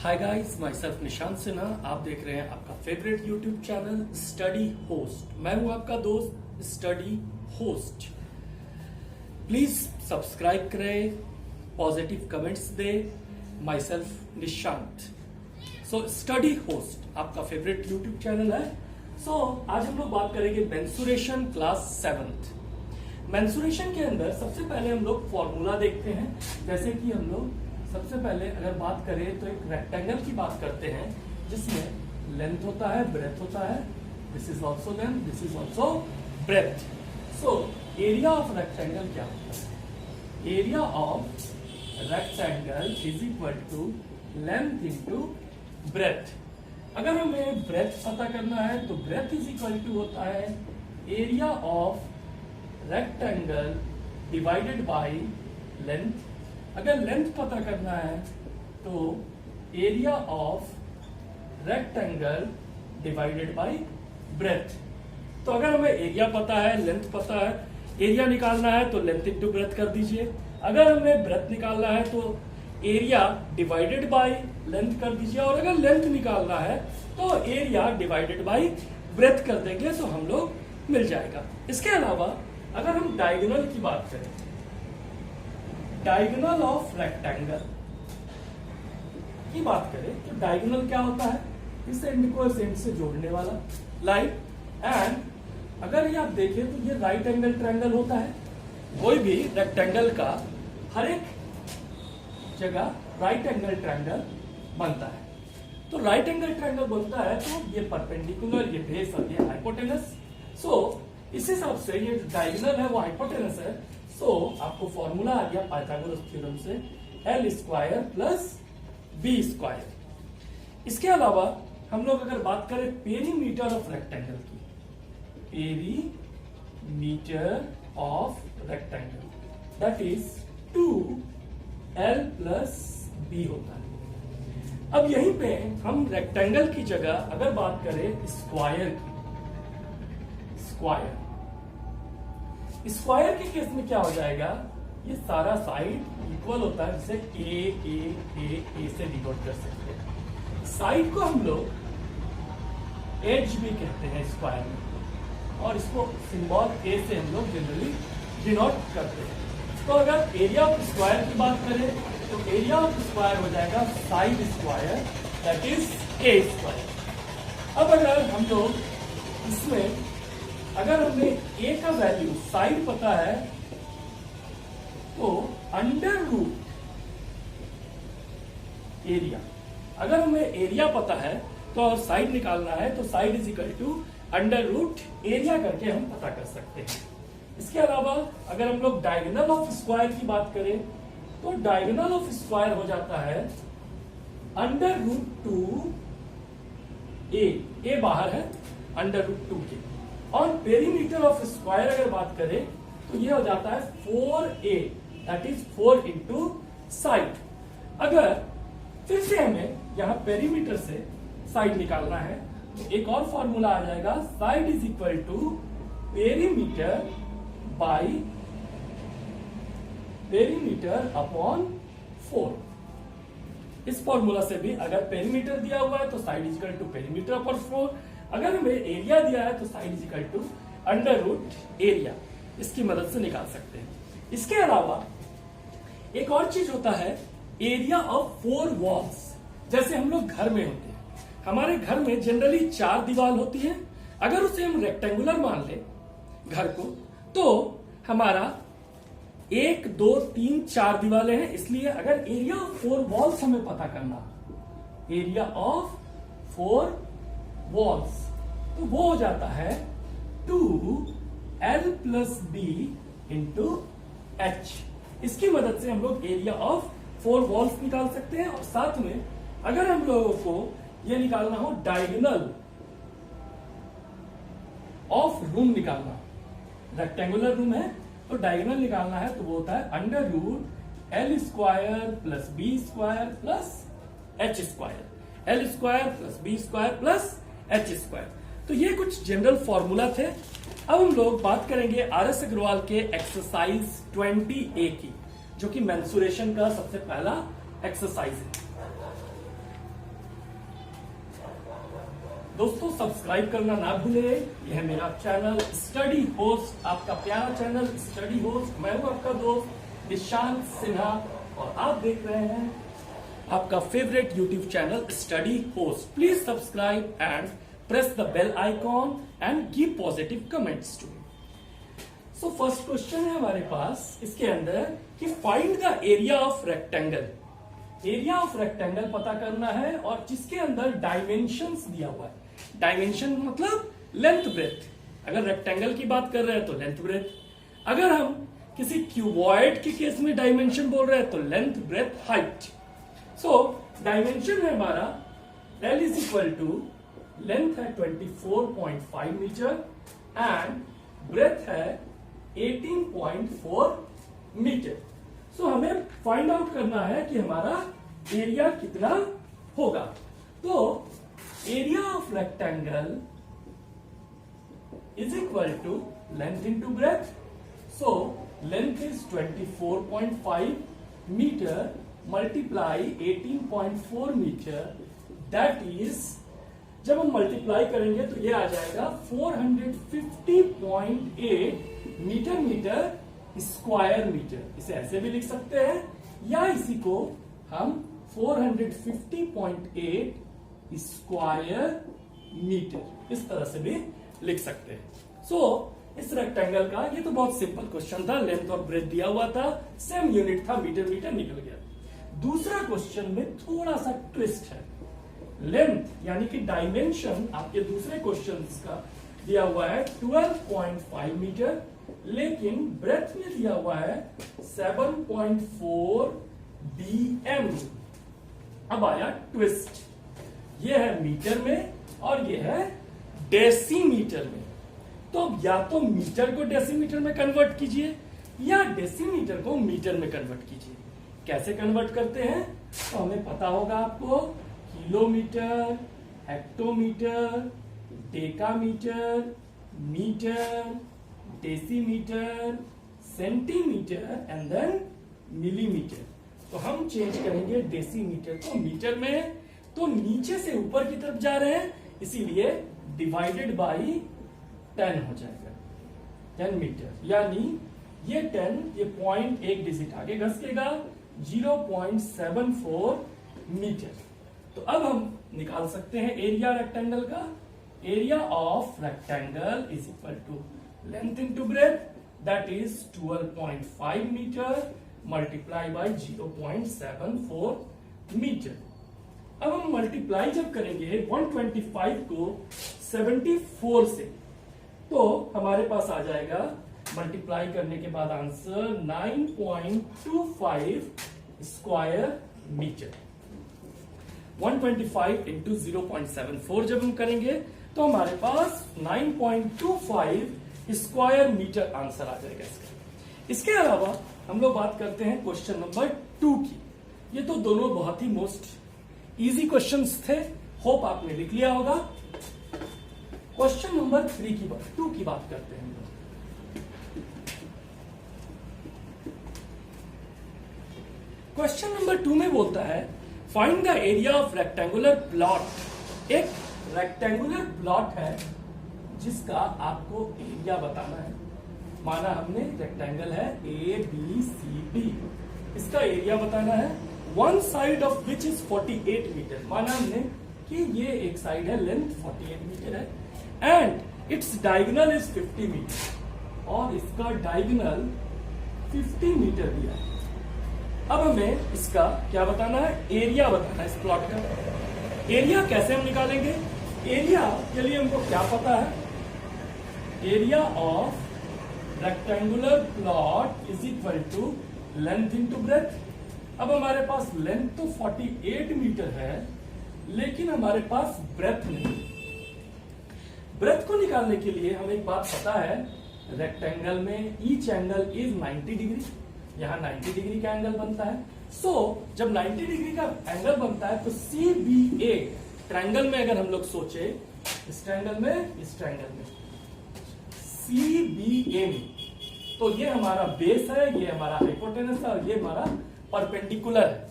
Hi guys, my self Nishant Sinha. आप देख रहे हैं आपका favourite YouTube channel Study Host. मैं हूं आपका दोस्त स्टडी होस्ट। प्लीज सब्सक्राइब करें, positive comments they. My self Nishant. So study host आपका फेवरेट यूट्यूब चैनल है। आज हम लोग बात करेंगे मेंसुरेशन क्लास 7th। मेंसुरेशन के अंदर सबसे पहले हम लोग फॉर्मूला देखते हैं। जैसे कि हम लोग सबसे पहले अगर बात करें तो एक रेक्टेंगल की बात करते हैं जिसमें लेंथ होता है, ब्रेथ होता है। This is also length, this is also breadth. So area of rectangle क्या होता है? Area of rectangle is equal to length into breadth. अगर हमें ब्रेथ पता करना है तो ब्रेथ इज इक्वल टू होता है area of rectangle divided by length. अगर लेंथ पता करना है तो area of rectangle divided by breath. तो अगर हमें एरिया पता है, लेंथ पता है, एरिया निकालना है तो लेंथ इंटू ब्रेथ कर दीजिए। अगर हमें ब्रेथ निकालना है तो एरिया डिवाइडेड बाय लेंथ कर दीजिए। और अगर लेंथ निकालना है तो एरिया डिवाइडेड बाय ब्रेथ कर देंगे तो हम लोग मिल जाएगा। इसके अलावा अगर हम डायगोनल की बात करें, डायगोनल ऑफ रेक्टेंगल की बात करें तो डायगोनल क्या होता है? इस एंड को इस एंड से जोड़ने वाला लाइन। एंड अगर ये आप देखें तो ये राइट एंगल ट्रायंगल होता है। कोई भी रेक्टेंगल का हर एक जगह राइट एंगल ट्रायंगल बनता है। तो राइट एंगल ट्रायंगल बनता है तो ये परपेंडिकुलर, ये बेस और ये हाइपोटेनस। इस हिसाब से ये जो डायगोनल है वो हाइपोटेनस है। आपको फॉर्मूला आ गया पाइथागोरस थ्योरम से L square plus B square. इसके अलावा हम लोग अगर बात करें पेरीमीटर ऑफ रेक्टेंगल की, perimeter of rectangle that is 2L plus B होता है। अब यहीं पे हम रेक्टेंगल की जगह अगर बात करें स्क्वायर की, स्क्वायर के केस में क्या हो जाएगा? ये सारा साइड इक्वल होता है, जिसे ए से डिनोट कर सकते हैं। साइड को हम लोग एज भी कहते हैं स्क्वायर में, और इसको सिंबल ए से हम लोग जनरली डिनोट करते हैं। तो अगर एरिया ऑफ स्क्वायर की बात करें तो एरिया ऑफ स्क्वायर हो जाएगा side square that is a square. अब अगर हम लोग इसमें अगर हमें ए का वैल्यू साइड पता है तो अंडर रूट एरिया, अगर हमें एरिया पता है तो साइड निकालना है तो side is equal to under root area करके हम पता कर सकते हैं। इसके अलावा अगर हम लोग डायगोनल ऑफ स्क्वायर की बात करें तो डायगोनल ऑफ स्क्वायर हो जाता है अंडर रूट 2 ए बाहर है, अंडर रूट 2 के। और पेरीमीटर ऑफ स्क्वायर अगर बात करें तो ये हो जाता है 4a that is 4 into side. अगर फिर से हमें यहां पेरीमीटर से साइड निकालना है तो एक और फॉर्मूला आ जाएगा, side is equal to perimeter by perimeter upon 4। इस फॉर्मूला से भी अगर पेरीमीटर दिया हुआ है तो side is equal to perimeter upon 4। अगर हमें एरिया दिया है तो side is equal to under root area, इसकी मदद से निकाल सकते हैं। इसके अलावा एक और चीज होता है एरिया ऑफ 4 वॉल्स। जैसे हम लोग घर में होते हैं, हमारे घर में जनरली 4 दीवार होती है। अगर उसे हम रेक्टेंगुलर मान ले घर को तो हमारा 1 2 3 4 दीवारें हैं। इसलिए अगर एरिया ऑफ 4 वॉल्स हमें पता करना, एरिया ऑफ 4 वॉल्स, तो वो हो जाता है 2L plus B into H. इसकी मदद से हम लोग एरिया ऑफ 4 वॉल्स निकाल सकते हैं। और साथ में अगर हम लोगों को ये निकालना हो डायगोनल ऑफ रूम निकालना, रेक्टेंगुलर रूम है तो डायगोनल निकालना है तो वो होता है under root L square plus B square plus H square. L square plus B square plus H square. तो ये कुछ जनरल फॉर्मूला थे। अब हम लोग बात करेंगे RS अग्रवाल के एक्सरसाइज 20A की, जो कि मेंसुरेशन का सबसे पहला एक्सरसाइज है। दोस्तों सब्सक्राइब करना ना भूले। यह मेरा चैनल स्टडी होस्ट, आपका प्यारा चैनल स्टडी होस्ट। मैं हूं आपका दोस्त निशांत सिन्हा और आप देख रहे हैं आपका favourite YouTube channel Study Host. Please subscribe and press the bell icon and give positive comments to me. So first question है हमारे पास इसके अंदर कि find the area of rectangle. Area of rectangle पता करना है और जिसके अंदर डायमेंशंस दिया हुआ है। डायमेंशन मतलब लेंथ ब्रेथ। अगर रेक्टेंगल की बात कर रहे हैं तो लेंथ ब्रेथ, अगर हम किसी क्यूबॉइड के केस में डायमेंशन बोल रहे हैं तो length breadth height. So dimension है हमारा L is equal to length है 24.5 मीटर एंड ब्रेथ है 18.4 मीटर। सो हमें फाइंड आउट करना है कि हमारा एरिया कितना होगा। तो area of rectangle is equal to length into breadth. So length is 24.5 metre multiply 18.4 metre, that is जब हम मल्टीप्लाई करेंगे तो ये आ जाएगा 450.8 मीटर स्क्वायर मीटर। इसे ऐसे भी लिख सकते हैं या इसी को हम 450.8 स्क्वायर मीटर इस तरह से भी लिख सकते हैं। सो इस रेक्टेंगल का ये तो बहुत सिंपल क्वेश्चन था, लेंथ और ब्रेथ दिया हुआ था, सेम यूनिट था, मीटर मीटर निकल गया। दूसरा क्वेश्चन में थोड़ा सा ट्विस्ट है। लेंथ यानी कि डायमेंशन आपके दूसरे क्वेश्चन का दिया हुआ है 12.5 मीटर, लेकिन ब्रेथ में दिया हुआ है 7.4 dm। अब आया ट्विस्ट, ये है मीटर में और ये है डेसीमीटर में। तो या तो मीटर को डेसीमीटर में कन्वर्ट कीजिए या डेसीमीटर को मीटर में कन्वर्ट कीजिए। कैसे कन्वर्ट करते हैं तो हमें पता होगा आपको, kilometre, hectometre, decametre, metre, decimetre, centimetre and then millimetre. तो हम चेंज करेंगे डेसीमीटर को मीटर में, तो नीचे से ऊपर की तरफ जा रहे हैं इसीलिए डिवाइडेड बाई 10 हो जाएगा, 10 मीटर। यानी ये 10 ये पॉइंट एक डिजिट आगे घसकेगा 0.74 मीटर। तो अब हम निकाल सकते हैं एरिया रेक्टेंगल का। Area of rectangle is equal to length into breadth, that is 12.5 metre multiply by 0.74 metre. अब हम मल्टीप्लाई जब करेंगे 125 को 74 से तो हमारे पास आ जाएगा मल्टीप्लाई करने के बाद आंसर 9.25 स्क्वायर मीटर। 125 इंटू 0.74 जब हम करेंगे तो हमारे पास 9.25 स्क्वायर मीटर आंसर आ जाएगा इसका। इसके अलावा हम लोग बात करते हैं क्वेश्चन नंबर 2 की। ये तो दोनों बहुत ही मोस्ट इजी क्वेश्चंस थे, होप आपने लिख लिया होगा। क्वेश्चन नंबर 2 की बात करते हैं। क्वेश्चन नंबर 2 में बोलता है find the area of rectangular plot. एक रेक्टेंगुलर प्लॉट है जिसका आपको एरिया बताना है। माना हमने रेक्टेंगल है ABCD, इसका एरिया बताना है। One side of which is 48 metre. माना हमने कि ये एक साइड है, लेंथ 48 मीटर है and it's diagonal is 50 metre और इसका डायगोनल 50 मीटर दिया है। अब हमें इसका क्या बताना है, एरिया बताना है इस प्लॉट का। एरिया कैसे हम निकालेंगे? एरिया के लिए हमको क्या पता है, area of rectangular plot is equal to length into breadth. अब हमारे पास लेंथ तो 48 मीटर है लेकिन हमारे पास ब्रेथ नहीं। ब्रेथ को निकालने के लिए हमें एक बात पता है, रेक्टेंगल में ईच एंगल इज 90 डिग्री। यहां 90 डिग्री का एंगल बनता है। सो जब 90 डिग्री का एंगल बनता है तो CBA ट्रायंगल में अगर हम लोग सोचे, इस ट्रायंगल में, इस ट्रायंगल में CBA में, तो ये हमारा बेस है, ये हमारा हाइपोटेनस है और ये हमारा परपेंडिकुलर है।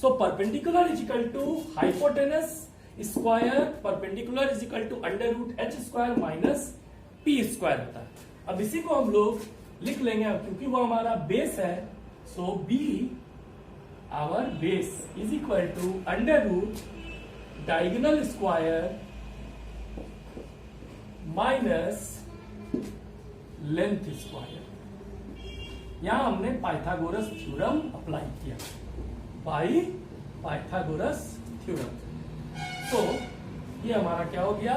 So perpendicular is equal to hypotenuse square perpendicular is equal to under root H square minus P square होता है। अब इसी को हम लोग लिख लेंगे, क्योंकि वो हमारा बेस है, so B our base is equal to under root diagonal square minus length square. यहां हमने पाइथागोरस थ्योरम अप्लाई किया, बाई पाइथागोरस थ्योरम। तो ये हमारा क्या हो गया,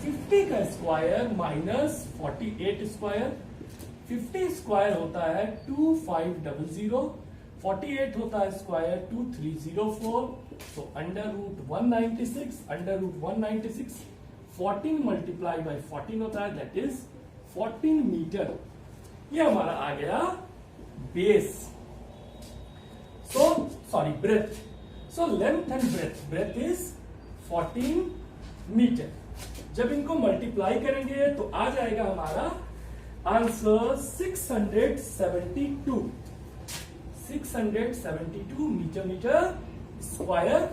50 का स्क्वायर माइनस 48 स्क्वायर। 50 स्क्वायर होता है 2500, 48 होता है स्क्वायर 2304। तो under root 196, under root 196 14 multiply by 14 होता है, दैट इज 14 मीटर। ये हमारा आ गया base. Sorry breadth. So length and breadth is 14 metre. जब इनको मल्टीप्लाई करेंगे तो आ जाएगा हमारा answer 672 metre square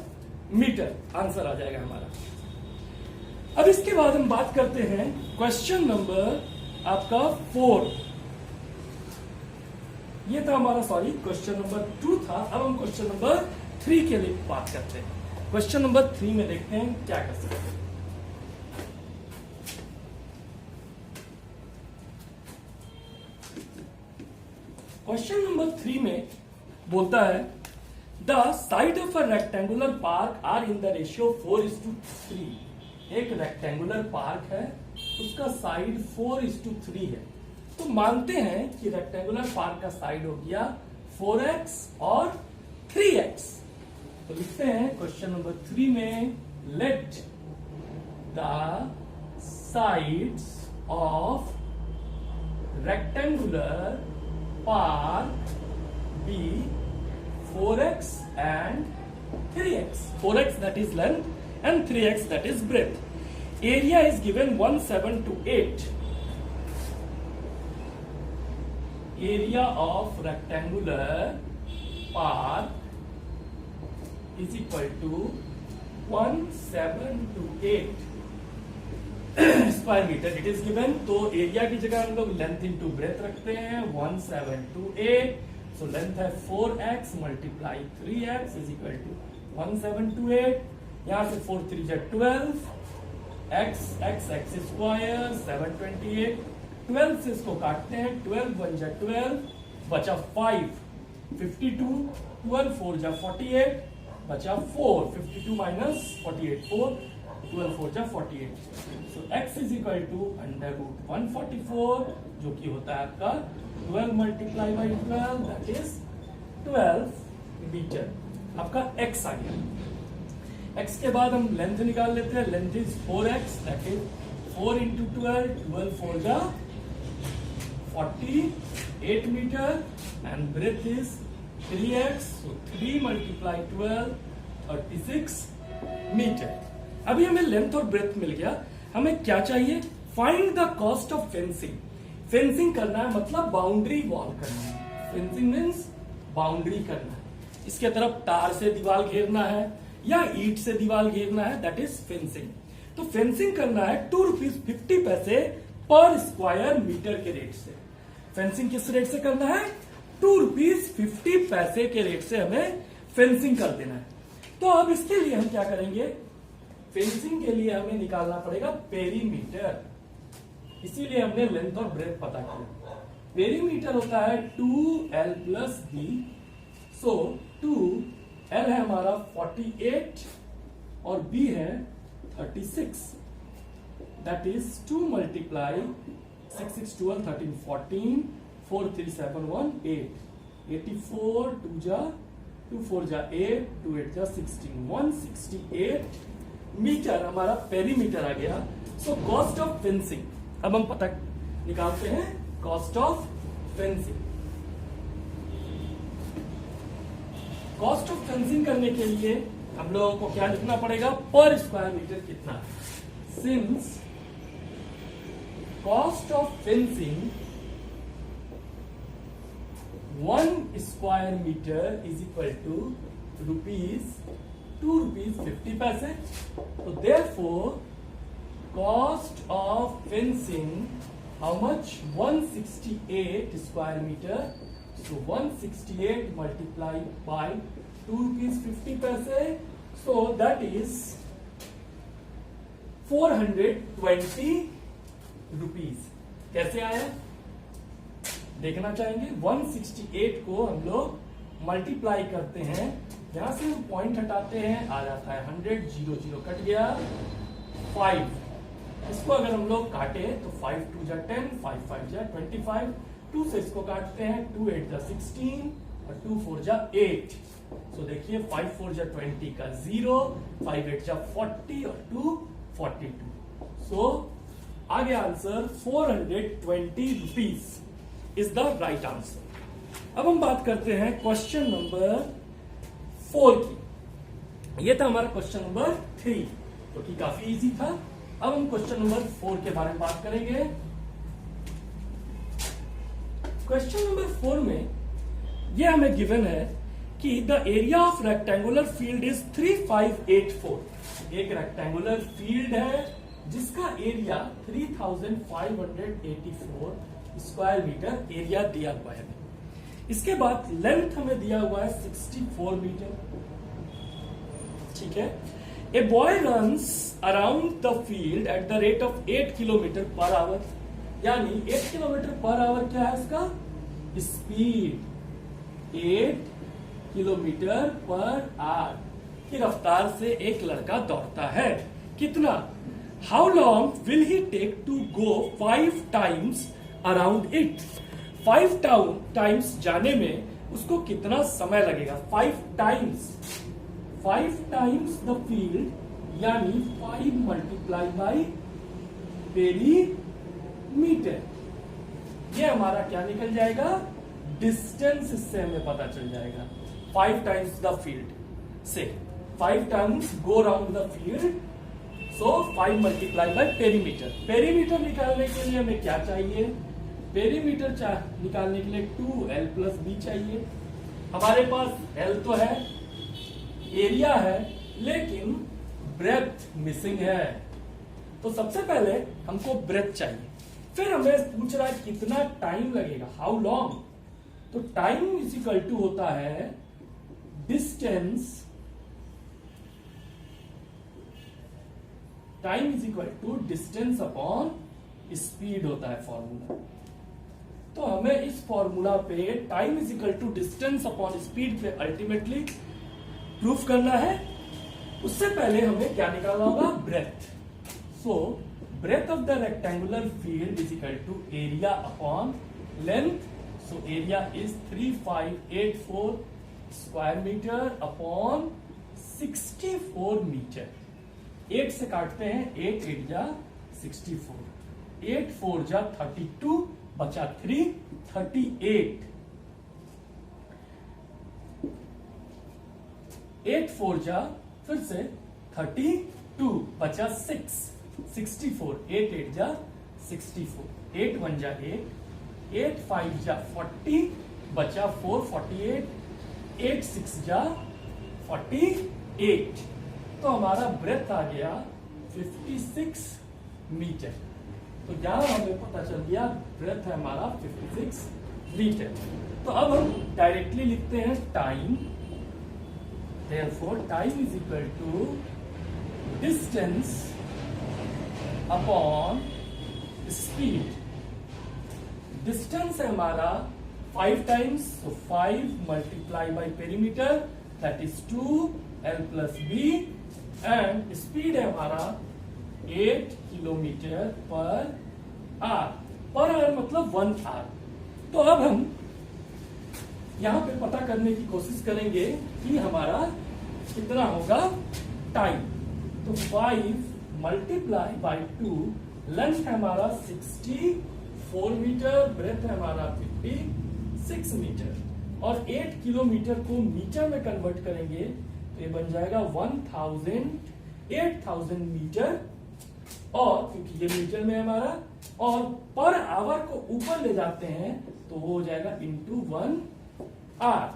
metre answer आ जाएगा हमारा। अब इसके बाद हम बात करते हैं क्वेश्चन नंबर आपका 4। ये था हमारा, सॉरी क्वेश्चन नंबर 2 था। अब हम क्वेश्चन नंबर 3 के लिए बात करते हैं। क्वेश्चन नंबर 3 में देखते हैं क्या कर सकते हैं। क्वेश्चन नंबर 3 में बोलता है the side of a rectangular park are in the ratio 4:3। एक रेक्टेंगुलर पार्क है, उसका साइड 4:3 है। तो मानते हैं कि रेक्टेंगुलर पार्क का साइड हो गया 4x और 3x। तो लिखते हैं क्वेश्चन नंबर 3 में, let the sides of rectangular park be 4x and 3x. 4x that is length and 3x that is breadth. Area is given 1728. Area of rectangular park is equal to 1728 square metre it is given. तो area की जगह हम लोग length into breath रखते हैं 1728। So length है 4x multiply 3x is equal to 1728। यहां से 4 3 जा 12, x स्क्वायर 728। 12 से इसको काटते हैं, 12 1 जा 12, बचा 5 52, 12 4 जा 48, बचा 4, 52 माइनस 48 4, 12 4 जा 48। So x is equal to under root 144, जो कि होता है आपका 12 multiply by 12, that is 12 metre. आपका x आ गया। x के बाद हम लेंथ निकाल लेते हैं। Length is 4x, that is 4 into 12, 12 4 जा 48 metre and breadth is 3x, so 3 multiply 12 36 metre. अभी हमें लेंथ और ब्रेथ मिल गया। हमें क्या चाहिए, find the cost of fencing. Fencing करना है मतलब बाउंड्री वॉल करना है। फेंसिंग मीन्स बाउंड्री करना है। इसके तरफ तार से दीवार घेरना है या ईंट से दीवार घेरना है, दैट इज फेंसिंग। तो फेंसिंग करना है 2 रुपीज 50 पैसे पर स्क्वायर मीटर के रेट से। फेंसिंग किस रेट से करना है, 2 रुपीज 50 पैसे के रेट से हमें फेंसिंग कर देना है। तो अब इसके लिए हम क्या करेंगे, फेंसिंग के लिए हमें निकालना पड़ेगा पेरीमीटर। इसीलिए हमने लेंथ और ब्रेथ पता किया। पेरीमीटर होता है 2l प्लस b। सो 2l है हमारा 48 और b है 36, दैट इज 2 मल्टीप्लाई 6 6 12 13 14 4 3 7 1 8 84 2 जा 2 4 जा 8 2 8 जा 16 168 मीटर हमारा पेरीमीटर आ गया। सो कॉस्ट ऑफ फेंसिंग अब हम पता निकालते हैं, cost of fencing. Cost of fencing करने के लिए हम लोगों को क्या लिखना पड़ेगा, पर स्क्वायर मीटर कितना। Since cost of fencing 1 square metre is equal to ₹2.50. So therefore cost of fencing, how much? 168 square meter. So 168 multiplied by ₹2.50. So that is 420 rupees. कैसे आया देखना चाहेंगे. 168 को हम लोग मल्टीप्लाई करते हैं, यहां से हम पॉइंट हटाते हैं, आ जाता है 100. 0 0 कट गया. 5 इसको अगर हम लोग काटे तो 5 2 जा 10, 5 5 जा 25. 2 से इसको काटते हैं, 2 8 जा 16 और 2 4 जा 8. सो देखिए 5 4 जा 20 का 0, 5 8 जा 40 और 2 42. सो आ गया answer 420 rupees is the right answer. अब हम बात करते हैं क्वेश्चन नंबर 4 की. ये था हमारा क्वेश्चन नंबर 3, जो कि काफी इजी था. अब हम क्वेश्चन नंबर 4 के बारे में बात करेंगे. क्वेश्चन नंबर 4 में ये हमें गिवन है कि the area of rectangular field is 3584. एक रेक्टेंगुलर फील्ड है जिसका एरिया 3584 स्क्वायर मीटर एरिया दिया हुआ है. इसके बाद लेंथ हमें दिया हुआ है 64 मीटर. ठीक है. A boy runs around the field at the rate of 8 kilometre per hour. यानी 8 किलोमीटर पर आवर क्या है इसका स्पीड. 8 किलोमीटर पर आवर की रफ्तार से एक लड़का दौड़ता है. कितना? How long will he take to go 5 times around it. 5 times जाने में उसको कितना समय लगेगा. 5 टाइम्स द फील्ड यानी 5 मल्टीप्लाई बाई पेरीमीटर. ये हमारा क्या निकल जाएगा डिस्टेंस. इससे हमें पता चल जाएगा 5 टाइम्स द फील्ड से 5 times go round the field. So 5 multiply by perimeter. Perimeter निकालने के लिए हमें क्या चाहिए. पेरीमीटर निकालने के लिए 2l प्लस b चाहिए. हमारे पास l तो है, एरिया है, लेकिन ब्रेथ मिसिंग है. तो सबसे पहले हमको ब्रेथ चाहिए. फिर हमें पूछ रहा है कितना टाइम लगेगा, हाउ लॉन्ग. तो टाइम इज इक्वल टू होता है distance. Time is equal to distance upon speed होता है फॉर्मूला. तो हमें इस फॉर्मूला पे time is equal to distance upon speed पे अल्टीमेटली प्रूफ करना है. उससे पहले हमें क्या निकालना होगा breadth. So breadth of the rectangular field is equal to area upon length. So area is 3584 square metre upon 64 metre. 8 से काटते हैं, 8 8 जा 64, 8 4 जा 32, बचा 3 38. 8 4 जा फिर से 32, बचा 6 64, 8 8 जा 64, 8 1 जा 8, 8 5 जा 40, बचा 4 48, 8 6 जा 48. तो हमारा ब्रेथ आ गया 56 मीटर. तो यहां हमें पता चल गया ब्रेथ है हमारा 56 मीटर. तो अब हम डायरेक्टली लिखते हैं time. Therefore time is equal to distance upon speed. Distance है हमारा 5 times, so 5 multiply by perimeter that is 2l plus b. And speed है हमारा 8 kilometre per hour. Per hour मतलब 1 आवर. तो अब हम यहां पे पता करने की कोशिश करेंगे कि हमारा कितना होगा टाइम. तो 5 मल्टीप्लाई बाई 2, लेंथ है हमारा 64 मीटर, ब्रेथ है हमारा 56 मीटर. और 8 किलोमीटर को मीटर में कन्वर्ट करेंगे तो ये बन जाएगा 8000 मीटर. और क्योंकि ये मीटर में है हमारा, और पर आवर को ऊपर ले जाते हैं तो वो हो जाएगा इंटू 1 आवर.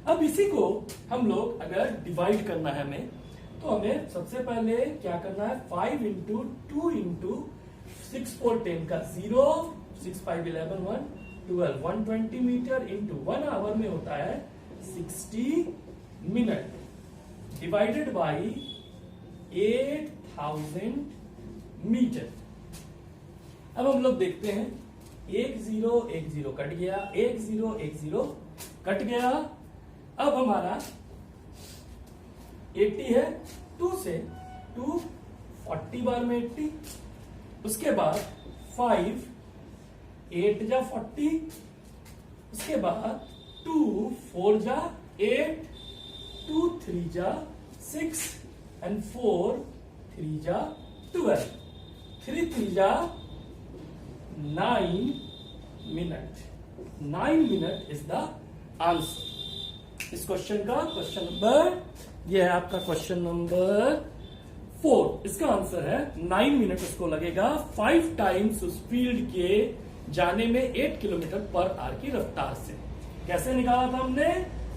अब इसी को हम लोग अगर डिवाइड करना है हमें, तो हमें सबसे पहले क्या करना है, 5 इंटू 2 इंटू 6 4 10 का 0, 6 5 11 1 12 120 मीटर इंटू 1 आवर में होता है 60 मिनट डिवाइडेड बाई 8000 मीटर। अब हम लोग देखते हैं, 1 0 1 0 कट गया, 1 0 1 0 कट गया। अब हमारा 80 है, 2 से 2 40 बार में 80, उसके बाद 5 8 जा 40, उसके बाद 2 4 जा 8, 2 3 जा 6 एंड 4 3 जा 12, 3 3 जा 9 minute. 9 minute is the answer इस क्वेश्चन का। क्वेश्चन नंबर, ये है आपका क्वेश्चन नंबर 4। इसका आंसर है 9 मिनट उसको लगेगा 5 टाइम्स उस फील्ड के जाने में 8 किलोमीटर पर आवर की रफ्तार से। कैसे निकाला था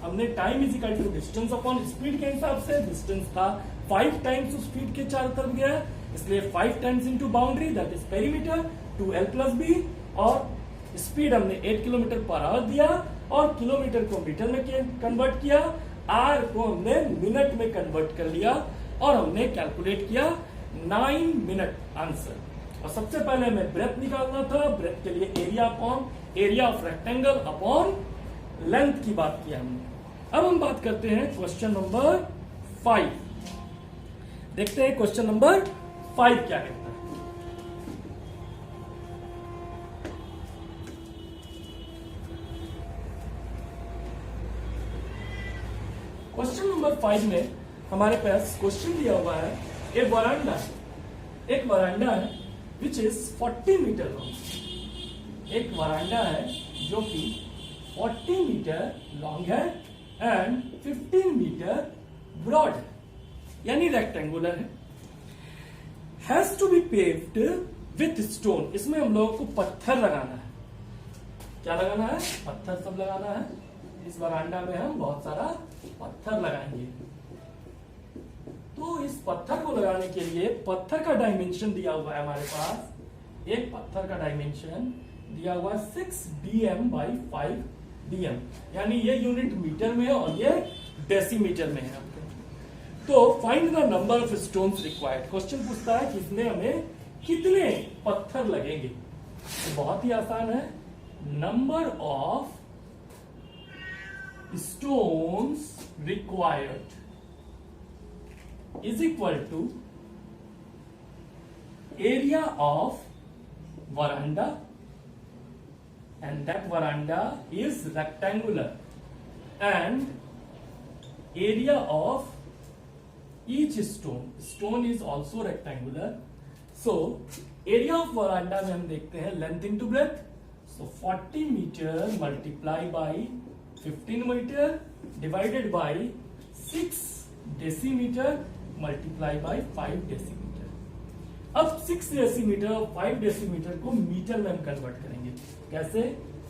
हमने time is equal to distance upon speed के हिसाब से। डिस्टेंस था 5 टाइम्स उस फील्ड के चारों तरफ गया, इसलिए 5 times into boundary that is perimeter 2l plus B, और स्पीड हमने 8 किलोमीटर पर आवर दिया और किलोमीटर को मीटर में कन्वर्ट किया, आर को हमने मिनट में कन्वर्ट कर लिया और हमने कैलकुलेट किया 9 मिनट आंसर। और सबसे पहले हमें ब्रेथ निकालना था, ब्रेथ के लिए area of rectangle upon length की बात किया हमने। अब हम बात करते हैं क्वेश्चन नंबर 5। देखते हैं क्वेश्चन नंबर 5 क्या कहता है। क्वेश्चन नंबर 5 में हमारे पास क्वेश्चन दिया हुआ है, एक वरांडा है विच इज 40 मीटर लॉन्ग। एक वरांडा है जो कि 40 मीटर लॉन्ग है एंड 15 मीटर ब्रॉड है, यानी रेक्टेंगुलर है। Has to be paved with stone. इसमें हम लोगों को पत्थर लगाना है। क्या लगाना है? पत्थर सब लगाना है। इस वरांडा में हम बहुत सारा पत्थर लगाएंगे। तो इस पत्थर को लगाने के लिए पत्थर का डायमेंशन दिया हुआ है हमारे पास। एक पत्थर का डायमेंशन दिया हुआ है 6 dm by 5 dm, यानी ये यूनिट मीटर में है और ये डेसीमीटर में है। तो find the number of stones required. Question पूछता है कि इसमें हमें कितने पत्थर लगेंगे। तो बहुत ही आसान है, number of stones required is equal to area of veranda, and that veranda is rectangular, and area of each stone is also rectangular. So area of veranda में हम देखते हैं length into breadth, so 40 meter multiply by 15 metre divided by 6 decimetre multiply by 5 decimetre. अब 6 decimetre और 5 decimetre को metre में हम convert करेंगे। कैसे?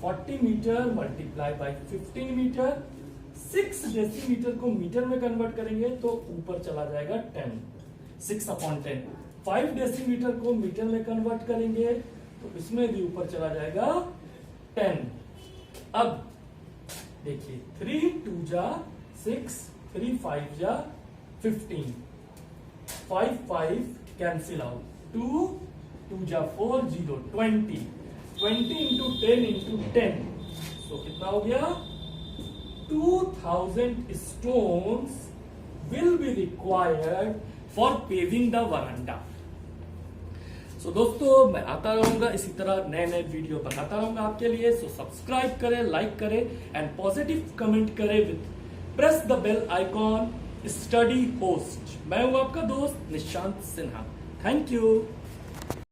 40 metre multiply by 15 metre, 6 decimetre को मीटर में कन्वर्ट करेंगे तो ऊपर चला जाएगा 10, 6/10। 5 डेसीमीटर को मीटर में कन्वर्ट करेंगे तो इसमें भी ऊपर चला जाएगा 10। अब देखिए 3 2 जा 6, 3 5 जा 15, 5 5 कैंसिल आउट, 2 2 जा 4 0 20, 20 इंटू 10 इंटू 10, तो कितना हो गया? 2000 stones will be required for paving the veranda. सो दोस्तों, मैं आता रहूंगा इसी तरह नए नए वीडियो बनाता रहूंगा आपके लिए। सो सब्सक्राइब करें, लाइक करें एंड पॉजिटिव कमेंट करें with press the bell icon Study Host. मैं हूं आपका दोस्त निशांत सिन्हा। Thank you.